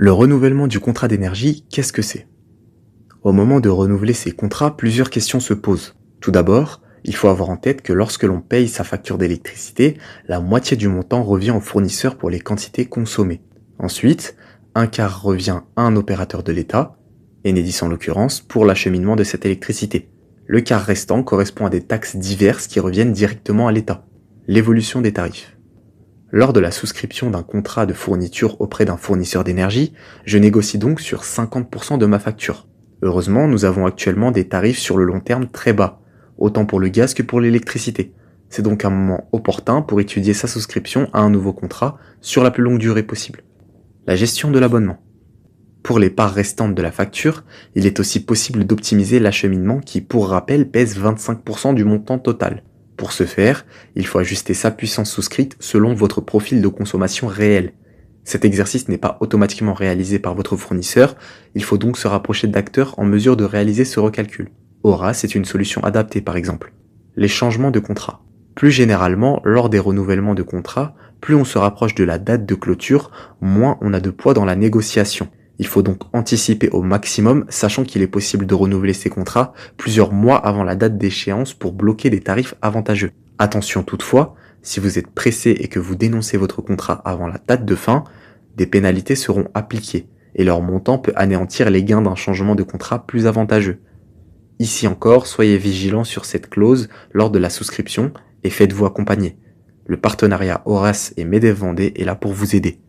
Le renouvellement du contrat d'énergie, qu'est-ce que c'est? Au moment de renouveler ces contrats, plusieurs questions se posent. Tout d'abord, il faut avoir en tête que lorsque l'on paye sa facture d'électricité, la moitié du montant revient au fournisseur pour les quantités consommées. Ensuite, un quart revient à un opérateur de l'État, Enedis en l'occurrence, pour l'acheminement de cette électricité. Le quart restant correspond à des taxes diverses qui reviennent directement à l'État. L'évolution des tarifs. Lors de la souscription d'un contrat de fourniture auprès d'un fournisseur d'énergie, je négocie donc sur 50% de ma facture. Heureusement, nous avons actuellement des tarifs sur le long terme très bas, autant pour le gaz que pour l'électricité. C'est donc un moment opportun pour étudier sa souscription à un nouveau contrat sur la plus longue durée possible. La gestion de l'abonnement. Pour les parts restantes de la facture, il est aussi possible d'optimiser l'acheminement qui, pour rappel, pèse 25% du montant total. Pour ce faire, il faut ajuster sa puissance souscrite selon votre profil de consommation réel. Cet exercice n'est pas automatiquement réalisé par votre fournisseur, il faut donc se rapprocher d'acteurs en mesure de réaliser ce recalcul. Aura, c'est une solution adaptée par exemple. Les changements de contrat. Plus généralement, lors des renouvellements de contrat, plus on se rapproche de la date de clôture, moins on a de poids dans la négociation. Il faut donc anticiper au maximum, sachant qu'il est possible de renouveler ces contrats plusieurs mois avant la date d'échéance pour bloquer des tarifs avantageux. Attention toutefois, si vous êtes pressé et que vous dénoncez votre contrat avant la date de fin, des pénalités seront appliquées et leur montant peut anéantir les gains d'un changement de contrat plus avantageux. Ici encore, soyez vigilants sur cette clause lors de la souscription et faites-vous accompagner. Le partenariat Horace et Medef Vendée est là pour vous aider.